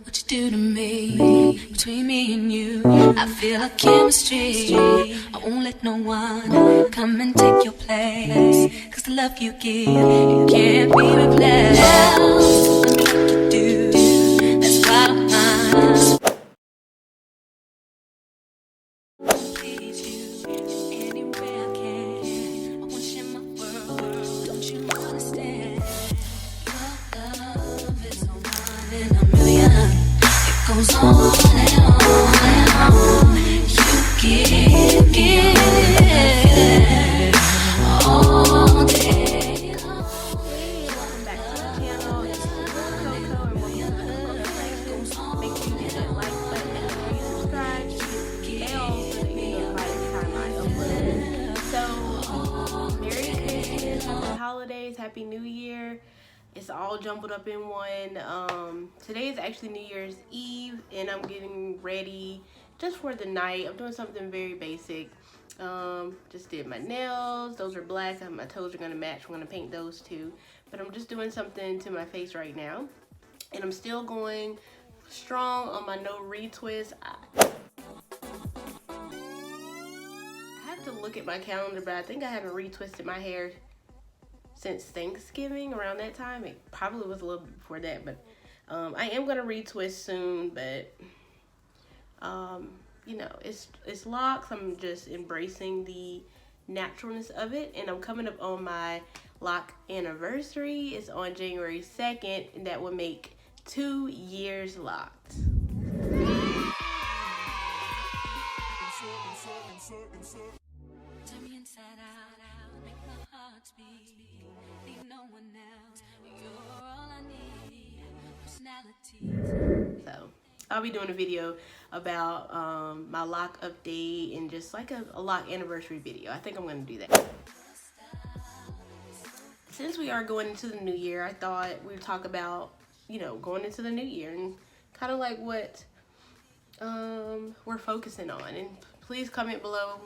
what you do to me. Between me and you, I feel a chemistry. I won't let no one come and take your place. Cause the love you give, it can't be replaced. Love me like you do, that's why I'm mine. Please you in any way I can. I wanna share my world, don't you understand? Your love is a one in a million. It goes on and on and on. You give all day long. Hey, welcome back to the channel. It's Coco and welcome to the Coco Collections. Make sure you hit that like button and subscribe to the bell so that you know every time I upload. So, Merry Christmas, Happy Holidays, Happy New Year. It's all jumbled up in one. Today is actually New Year's Eve, and I'm getting ready just for the night. I'm doing something very basic. Just did my nails. Those are black. My toes are gonna match. I'm gonna paint those too. But I'm just doing something to my face right now, and I'm still going strong on my no retwist. I have to look at my calendar, but I think I haven't retwisted my hair since Thanksgiving, around that time. It probably was a little bit before that, but I am gonna retwist soon. But you know, it's locks. I'm just embracing the naturalness of it, and I'm coming up on my lock anniversary. It's on January 2nd, and that will make 2 years locked. Turn me inside out, make my heart speak. Need no one else, you're all I need. Personality. So I'll be doing a video about my lock update and just like a lock anniversary video. I think I'm gonna do that. Since we are going into the new year, I thought we'd talk about, you know, going into the new year and kind of like what we're focusing on. And please comment below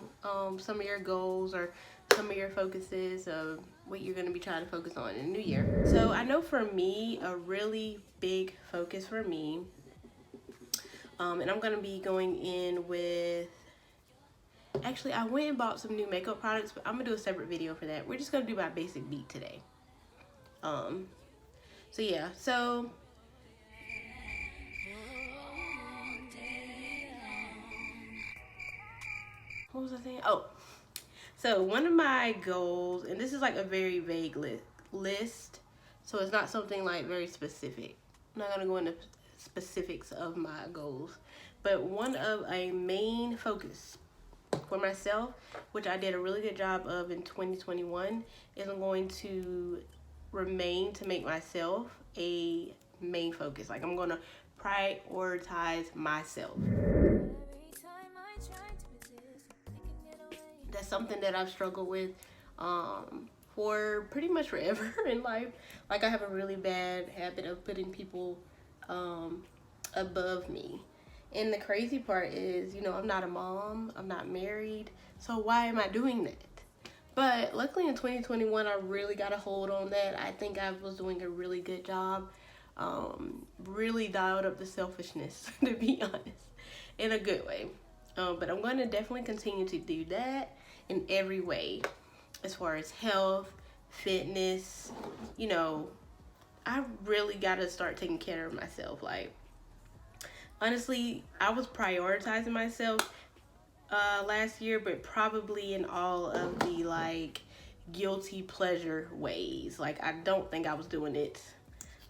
some of your goals or some of your focuses of what you're going to be trying to focus on in the new year. So I know for me, a really big focus for me, and I'm going to be going in with, actually I went and bought some new makeup products, but I'm going to do a separate video for that. We're just going to do my basic beat today. So yeah, so what was I saying? Oh, so one of my goals, and this is like a very vague list, so it's not something like very specific. I'm not gonna go into specifics of my goals, but one of a main focus for myself, which I did a really good job of in 2021, is I'm going to remain to make myself a main focus. Like, I'm gonna prioritize myself. That's something that I've struggled with for pretty much forever in life. Like, I have a really bad habit of putting people above me. And the crazy part is, you know, I'm not a mom, I'm not married, so why am I doing that? But luckily in 2021, I really got a hold on that. I think I was doing a really good job. Really dialed up the selfishness, to be honest, in a good way. But I'm going to definitely continue to do that in every way, as far as health, fitness. You know, I really got to start taking care of myself. Like, honestly, I was prioritizing myself last year, but probably in all of the like guilty pleasure ways. Like, I don't think I was doing it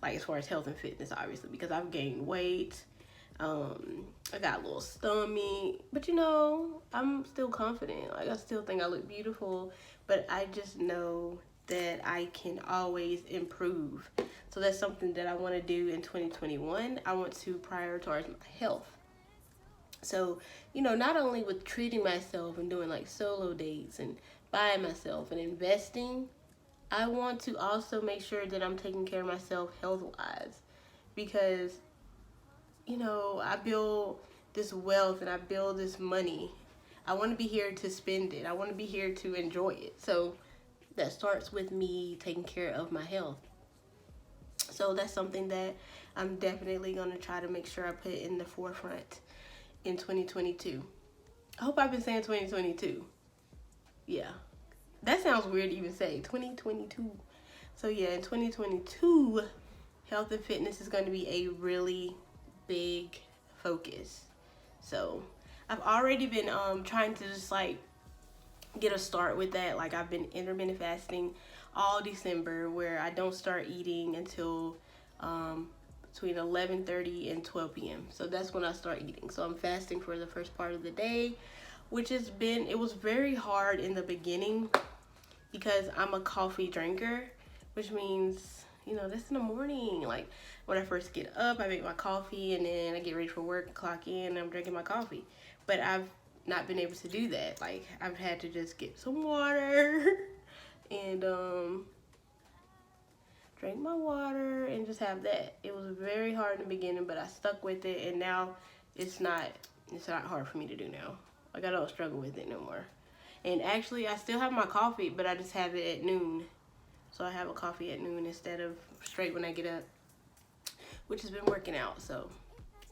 like as far as health and fitness, obviously, because I've gained weight. I got a little stomach, but you know, I'm still confident. Like, I still think I look beautiful, but I just know that I can always improve. So that's something that I want to do in 2021. I want to prioritize my health. So, you know, not only with treating myself and doing like solo dates and buying myself and investing, I want to also make sure that I'm taking care of myself health-wise, because, you know, I build this wealth and I build this money. I want to be here to spend it. I want to be here to enjoy it. So that starts with me taking care of my health. So So that's something that I'm definitely going to try to make sure I put in the forefront in 2022. I hope I've been saying 2022. Yeah. That sounds weird to even say, 2022. So yeah, in 2022, health and fitness is going to be a really big focus. So I've already been trying to just like get a start with that. Like I've been intermittent fasting all December, where I don't start eating until between 11:30 and 12 p.m. So that's when I start eating. So I'm fasting for the first part of the day, which it was very hard in the beginning because I'm a coffee drinker, which means, you know, that's in the morning. Like when I first get up, I make my coffee and then I get ready for work, clock in, and I'm drinking my coffee. But I've not been able to do that. Like I've had to just get some water and drink my water and just have that. It was very hard in the beginning, but I stuck with it, and now it's not hard for me to do now. Like I don't struggle with it no more. And actually I still have my coffee, but I just have it at noon. So I have a coffee at noon instead of straight when I get up, which has been working out, so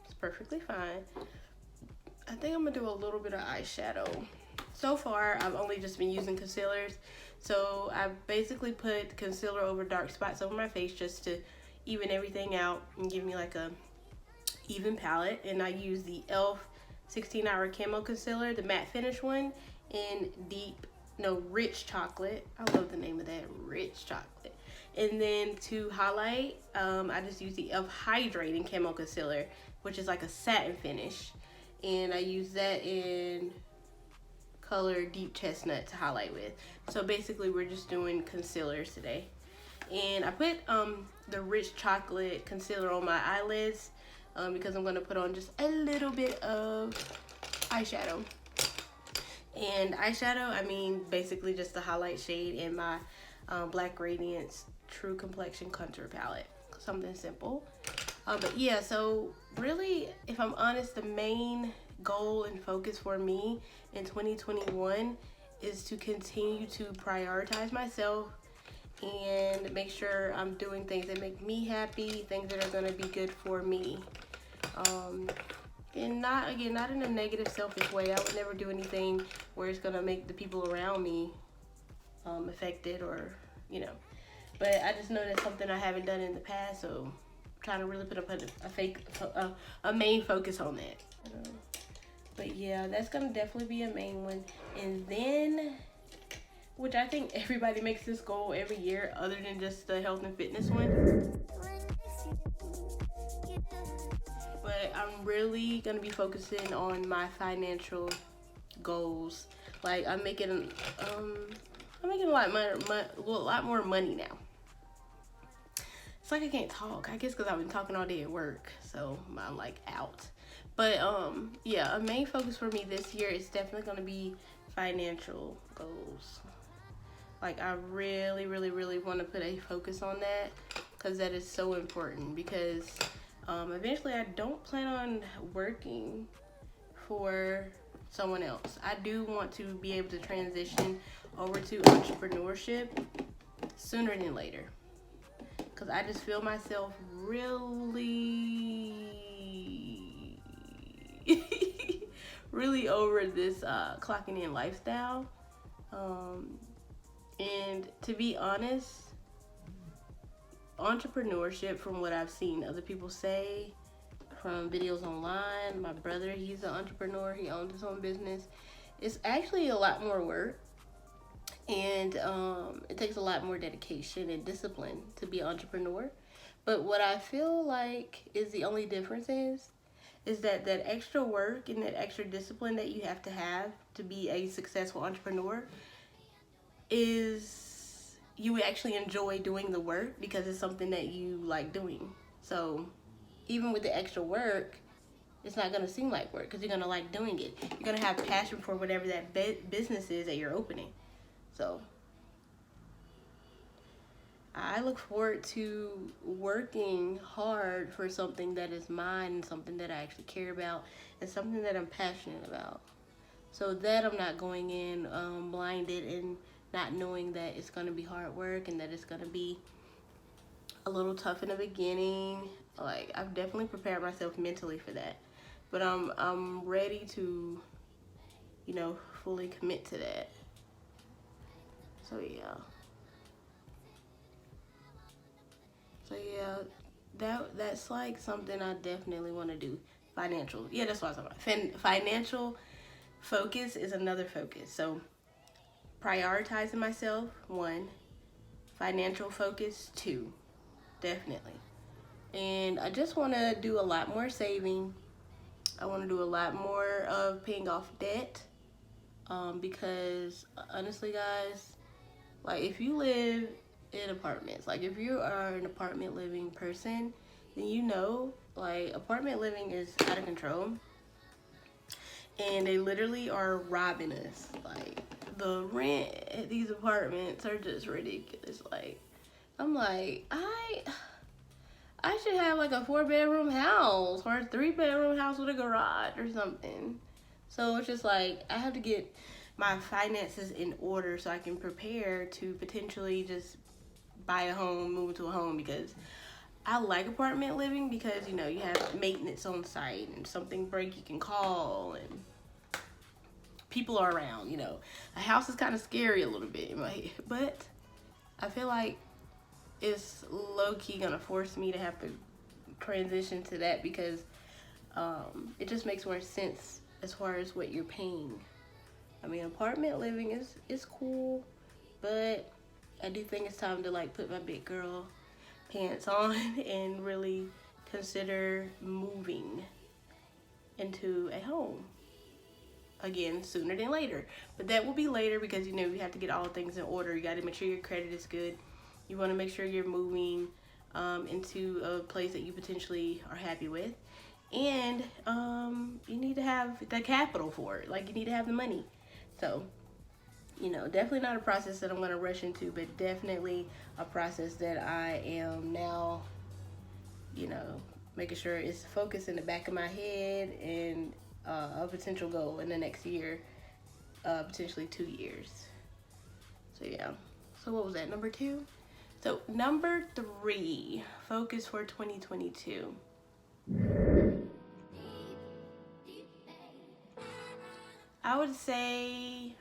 it's perfectly fine. I think I'm gonna do a little bit of eyeshadow. So far, I've only just been using concealers. So I basically put concealer over dark spots over my face just to even everything out and give me like a even palette. And I use the e.l.f. 16-hour camo concealer, the matte finish one, in rich chocolate. I love the name of that, rich chocolate. And then to highlight, I just use the e.l.f. hydrating camo concealer, which is like a satin finish. And I use that in color deep chestnut to highlight with. So basically we're just doing concealers today. And I put the rich chocolate concealer on my eyelids because I'm going to put on just a little bit of eyeshadow. And eyeshadow, I mean basically just the highlight shade in my Black Radiance True Complexion Contour Palette. Something simple. But yeah, so really, if I'm honest, the main goal and focus for me in 2021 is to continue to prioritize myself and make sure I'm doing things that make me happy, things that are going to be good for me. And not in a negative, selfish way. I would never do anything where it's going to make the people around me affected or, you know. But I just know that's something I haven't done in the past, so I'm trying to really put a main focus on that. But yeah, that's going to definitely be a main one. And then, which I think everybody makes this goal every year other than just the health and fitness one. But I'm really going to be focusing on my financial goals. Like I'm making a lot more money now. It's like I can't talk. I guess because I've been talking all day at work, so I'm like out. But yeah, a main focus for me this year is definitely going to be financial goals. Like I really, really, really want to put a focus on that because that is so important. Because eventually, I don't plan on working for someone else. I do want to be able to transition over to entrepreneurship sooner than later. Because I just feel myself really over this clocking in lifestyle. And to be honest, entrepreneurship, from what I've seen other people say, from videos online, my brother, he's an entrepreneur, he owns his own business. It's actually a lot more work, and it takes a lot more dedication and discipline to be an entrepreneur. But what I feel like is the only difference is that extra work and that extra discipline that you have to be a successful entrepreneur is you actually enjoy doing the work because it's something that you like doing. So even with the extra work, it's not going to seem like work because you're going to like doing it. You're going to have passion for whatever that business is that you're opening. So I look forward to working hard for something that is mine, and something that I actually care about, and something that I'm passionate about. So that I'm not going in blinded and not knowing that it's going to be hard work and that it's going to be a little tough in the beginning. Like, I've definitely prepared myself mentally for that. But I'm ready to, you know, fully commit to that. So yeah. So yeah, that's like something I definitely want to do. Financial. Yeah, that's what I was talking about. Financial focus is another focus. So prioritizing myself, 1. Financial focus, 2. Definitely. And I just want to do a lot more saving. I want to do a lot more of paying off debt. Because honestly, guys, like if you live in apartments, like if you are an apartment living person, then you know, like apartment living is out of control. And they literally are robbing us. Like the rent at these apartments are just ridiculous. Like I'm like, I should have like a 4-bedroom house or a 3-bedroom house with a garage or something. So it's just like I have to get my finances in order so I can prepare to potentially just buy a home, move into a home, because I like apartment living because, you know, you have maintenance on site and something break you can call and people are around, you know. A house is kind of scary a little bit, but I feel like it's low-key gonna force me to have to transition to that because it just makes more sense as far as what you're paying. I mean, apartment living is cool, but I do think it's time to like put my big girl pants on and really consider moving into a home again sooner than later. But that will be later because, you know, you have to get all things in order. You got to make sure your credit is good. You want to make sure you're moving into a place that you potentially are happy with. And you need to have the capital for it. Like, you need to have the money. So, you know, definitely not a process that I'm going to rush into, but definitely a process that I am now, you know, making sure it's focused in the back of my head and a potential goal in the next year, potentially 2 years. So, yeah. So, what was that? Number 2? So, number 3, focus for 2022. I would say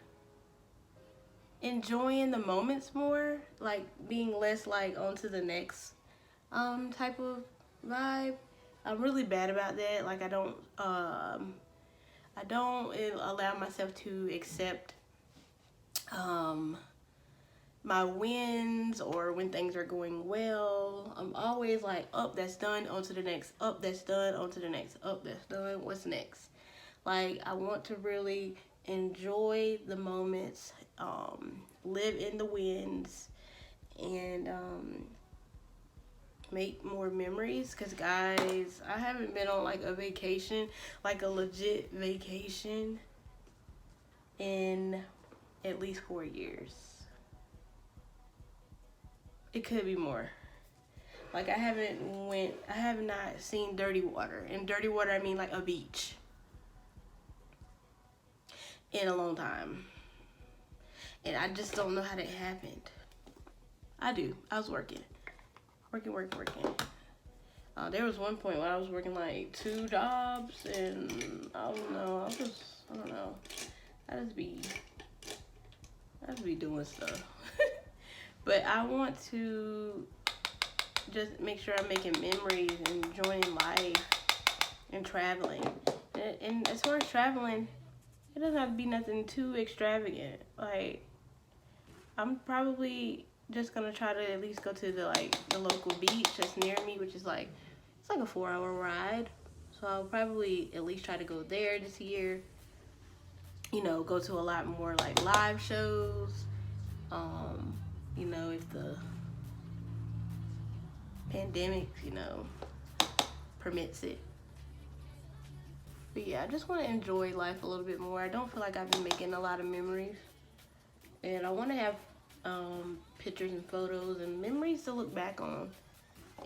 enjoying the moments more, like being less like on to the next type of vibe. I'm really bad about that. Like I don't allow myself to accept my wins or when things are going well. I'm always like, up, that's done, on to the next, up, that's done, on to the next, up, that's done, what's next? Like, I want to really enjoy the moments, live in the wins, and make more memories. Because, guys, I haven't been on, like, a vacation, like a legit vacation, in at least 4 years. It could be more. Like, I have not seen dirty water. And dirty water, I mean, like, a beach. In a long time. And I just don't know how that happened. I do. I was working. There was one point when I was working like 2 jobs and I don't know. I just be doing stuff. But I want to just make sure I'm making memories and enjoying life and traveling. And as far as traveling, it doesn't have to be nothing too extravagant. Like, I'm probably just gonna try to at least go to the local beach that's near me, which is like, it's like a 4-hour ride. So I'll probably at least try to go there this year. You know, go to a lot more like live shows. You know, if the pandemic, you know, permits it. But yeah, I just want to enjoy life a little bit more. I don't feel like I've been making a lot of memories. And I want to have pictures and photos and memories to look back on.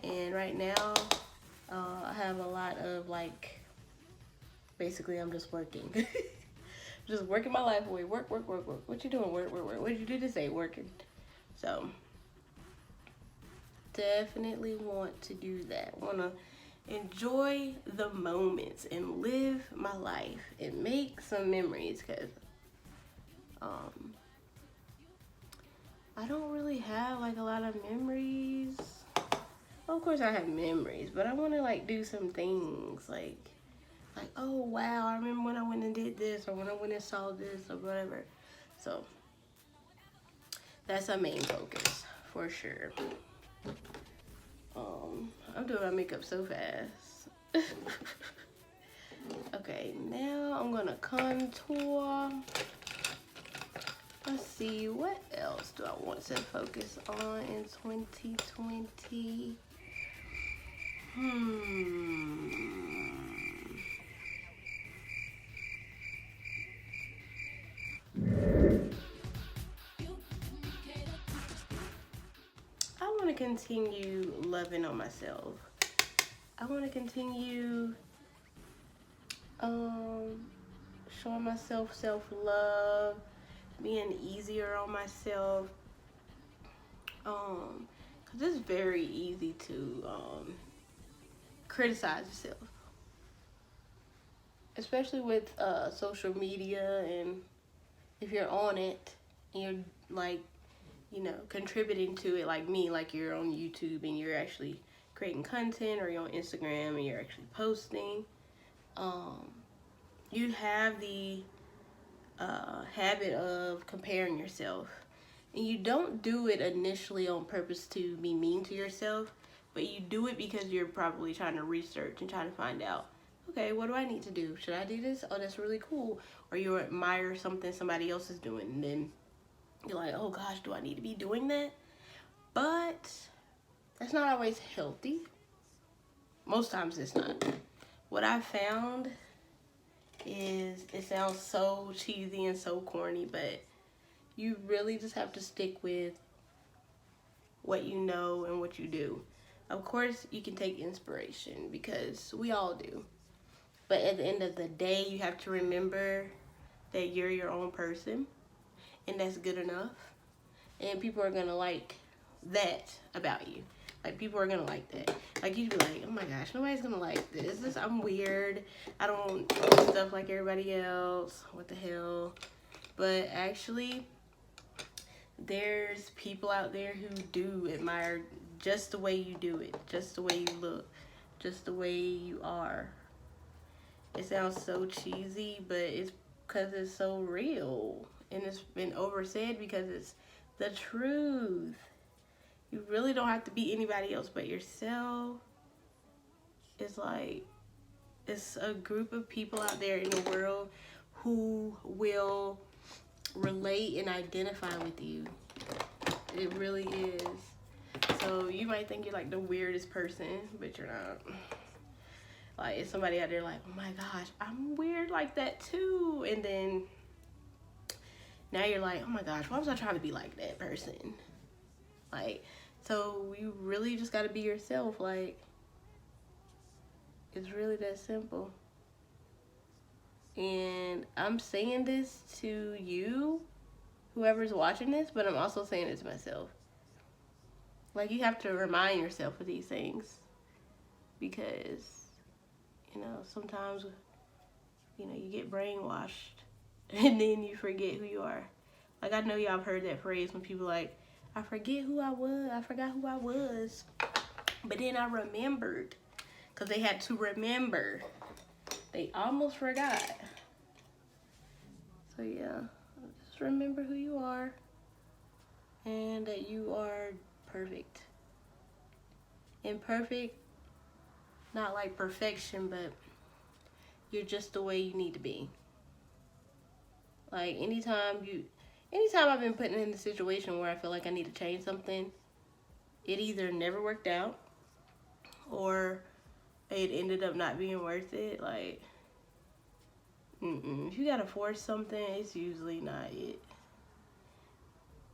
And right now, I have a lot of like, basically I'm just working. Just working my life away. Work. What you doing? Work. What did you do today? Working. So, definitely want to do that. Want to enjoy the moments and live my life and make some memories, because I don't really have like a lot of memories. Of course I have memories, but I want to like do some things like oh wow, I remember when I went and did this, or when I went and saw this, or whatever. So that's our main focus for sure. I'm doing my makeup so fast. Okay, now I'm gonna contour. Let's see, what else do I want to focus on in 2020? I want to continue loving on myself. I want to continue showing myself self-love, being easier on myself. Cause it's very easy to criticize yourself, especially with social media, and if you're on it and you're like, you know, contributing to it, like me, like you're on YouTube and you're actually creating content, or you're on Instagram and you're actually posting. You have the habit of comparing yourself, and you don't do it initially on purpose to be mean to yourself, but you do it because you're probably trying to research and trying to find out, okay, what do I need to do? Should I do this? Oh, that's really cool. Or you admire something somebody else is doing, and then you're like, oh gosh, do I need to be doing that? But that's not always healthy. Most times it's not. What I found is, it sounds so cheesy and so corny, but you really just have to stick with what you know and what you do. Of course, you can take inspiration, because we all do. But at the end of the day, you have to remember that you're your own person, and that's good enough. And people are gonna like that about you. Like, people are gonna like that. Like, you'd be like, oh my gosh, nobody's gonna like this. I'm weird. I don't do stuff like everybody else. What the hell? But actually, there's people out there who do admire just the way you do it, just the way you look, just the way you are. It sounds so cheesy, but it's because it's so real, and it's been oversaid because it's the truth. You really don't have to be anybody else but yourself. It's like, it's a group of people out there in the world who will relate and identify with you. It really is. So you might think you're like the weirdest person, but you're not. Like, it's somebody out there like, oh my gosh, I'm weird like that too. And then now you're like, oh my gosh, why was I trying to be like that person? Like, so you really just gotta be yourself. Like, it's really that simple. And I'm saying this to you, whoever's watching this, but I'm also saying it to myself. Like, you have to remind yourself of these things, because, you know, sometimes, you know, you get brainwashed and then you forget who you are. Like, I know y'all have heard that phrase when people like, I forget who I was. I forgot who I was. But then I remembered, because they had to remember. They almost forgot. So yeah, just remember who you are, and that you are perfect. And perfect, not like perfection, but you're just the way you need to be. Like, anytime I've been put in a situation where I feel like I need to change something, it either never worked out, or it ended up not being worth it. Like, if you gotta force something, it's usually not it.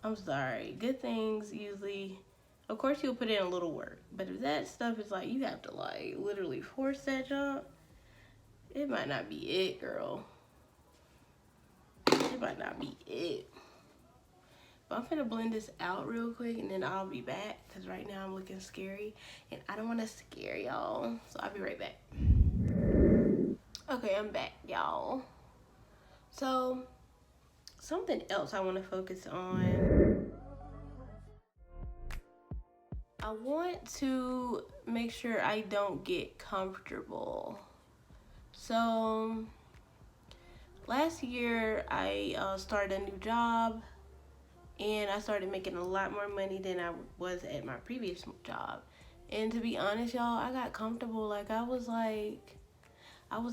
I'm sorry. Good things usually, of course, you'll put in a little work, but if that stuff is like, you have to like literally force that jump, it might not be it, girl. It might not be it. But I'm gonna blend this out real quick and then I'll be back because right now I'm looking scary and I don't want to scare y'all. So I'll be right back. Okay, I'm back, y'all. So something else I want to focus on. I want to make sure I don't get comfortable. So last year I started a new job and I started making a lot more money than I was at my previous job. And to be honest, y'all, I got comfortable. I was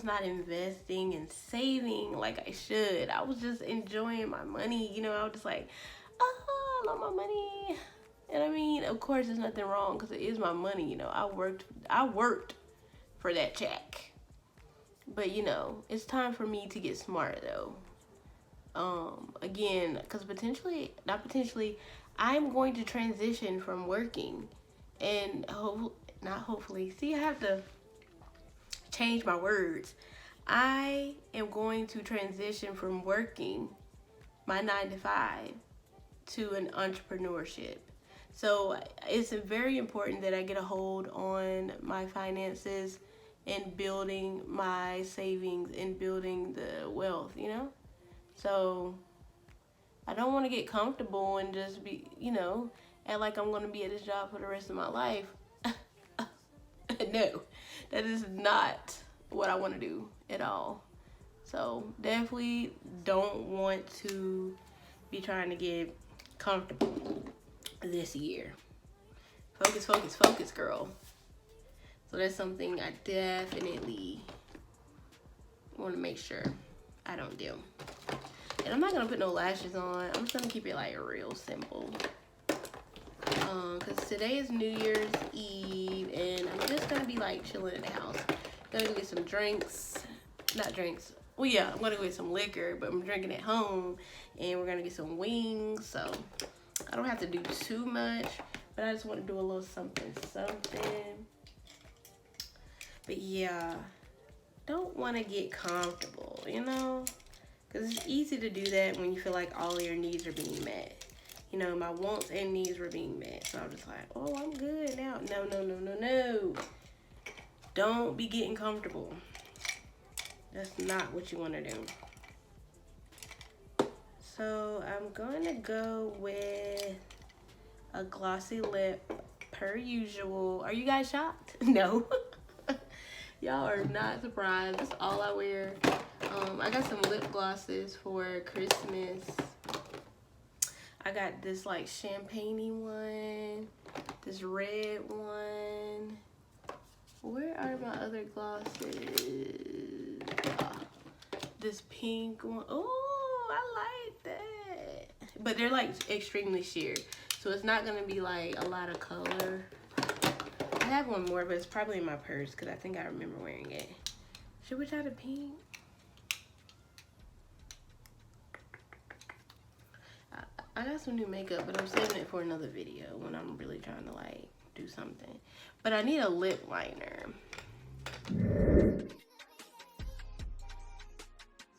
not investing and saving like I should. I was just enjoying my money. I was just like, oh, I love my money. And I mean, of course, there's nothing wrong because it is my money. I worked for that check. But it's time for me to get smart though. Again, because I'm going to transition from working, and not hopefully. See, I have to change my words. I am going to transition from working my 9 to 5 to an entrepreneurship. So it's very important that I get a hold on my finances and building my savings and building the wealth, So I don't want to get comfortable and just be, act like I'm going to be at this job for the rest of my life. No, that is not what I want to do at all. So definitely don't want to be trying to get comfortable this year. Focus, focus, focus, girl. So that's something I definitely want to make sure I don't do. And I'm not going to put no lashes on. I'm just going to keep it real simple. Because today is New Year's Eve and I'm just going to be chilling in the house. I'm going to get some drinks. Not drinks. Well, yeah, I'm going to go get some liquor, but I'm drinking at home. And we're going to get some wings. So I don't have to do too much. But I just want to do a little something. But yeah, don't want to get comfortable, Because it's easy to do that when you feel like all your needs are being met. My wants and needs were being met. So I'm just like, oh, I'm good now. No. Don't be getting comfortable. That's not what you want to do. So I'm going to go with a glossy lip per usual. Are you guys shocked? No. Y'all are not surprised. That's all I wear. I got some lip glosses for Christmas. I got this champagne-y one, this red one. Where are my other glosses? This pink one. Oh, I like that. But they're extremely sheer, so it's not gonna be a lot of color. I have one more, but it's probably in my purse because I think I remember wearing it. Should we try the pink? I got some new makeup, but I'm saving it for another video when I'm really trying to do something. But I need a lip liner.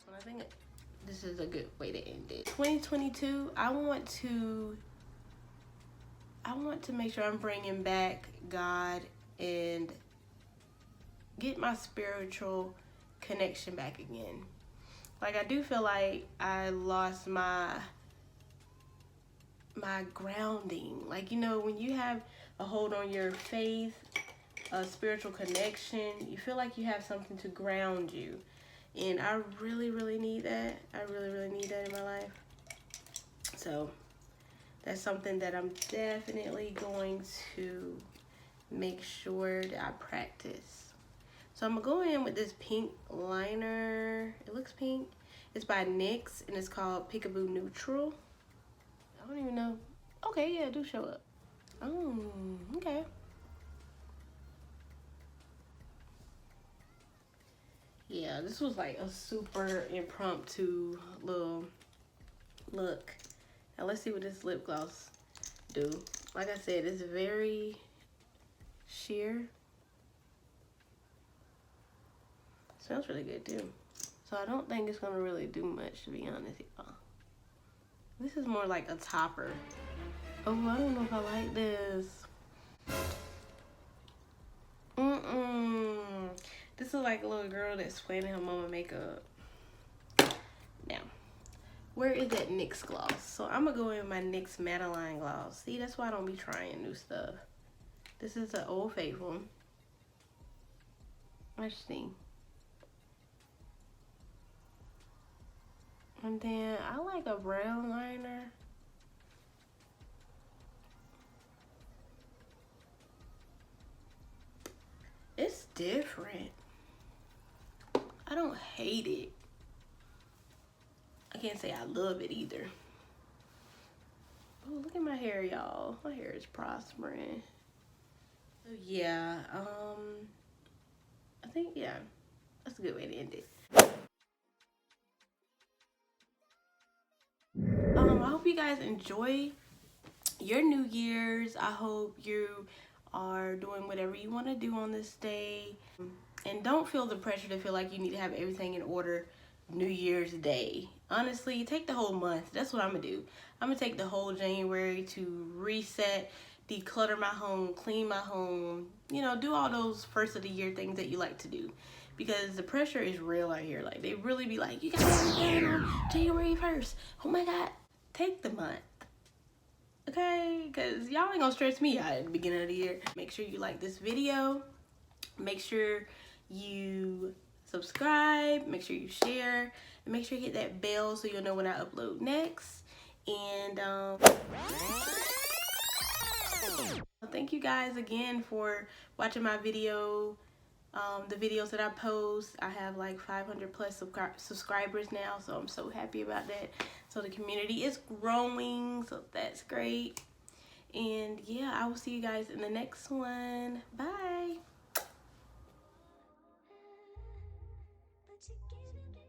So I think this is a good way to end it. 2022, I want to make sure I'm bringing back God and get my spiritual connection back again. I do feel like I lost my grounding. When you have a hold on your faith, a spiritual connection, you feel like you have something to ground you. And I really, really need that. I really, really need that in my life. So that's something that I'm definitely going to make sure that I practice. So I'm going to go in with this pink liner. It looks pink. It's by NYX and it's called Peekaboo Neutral. I don't even know. Okay, yeah, it do show up. Oh, okay. Yeah, this was a super impromptu little look. Now let's see what this lip gloss do. Like I said, it's very sheer. Smells really good too. So I don't think it's gonna really do much, to be honest, y'all. This is more like a topper. Oh, I don't know if I like this. This is like a little girl that's playing in her mama makeup. Now, where is that NYX gloss? So I'm gonna go in my NYX Madeline gloss. See, that's why I don't be trying new stuff. This is the Old Faithful. Let's see. And then I like a brown liner. It's different. I don't hate it. I can't say I love it either. Oh, look at my hair, y'all. My hair is prospering. So yeah, I think, yeah, that's a good way to end it. I hope you guys enjoy your New Year's. I hope you are doing whatever you want to do on this day. And don't feel the pressure to feel like you need to have everything in order New Year's Day. Honestly, take the whole month. That's what I'm going to do. I'm going to take the whole January to reset, declutter my home, clean my home, you know, do all those first of the year things that you like to do. Because the pressure is real out here. Like, they really be like, you got everything done on January 1st. Oh my God. Take the month. Okay? Because y'all ain't going to stress me out at the beginning of the year. Make sure you like this video. Make sure you subscribe, make sure you share, and make sure you hit that bell so you'll know when I upload next. And thank you guys again for watching my video. The videos that I post, I have like 500 plus subscribers now, so I'm so happy about that. So the community is growing, so that's great. And yeah, I will see you guys in the next one. Bye. But you give it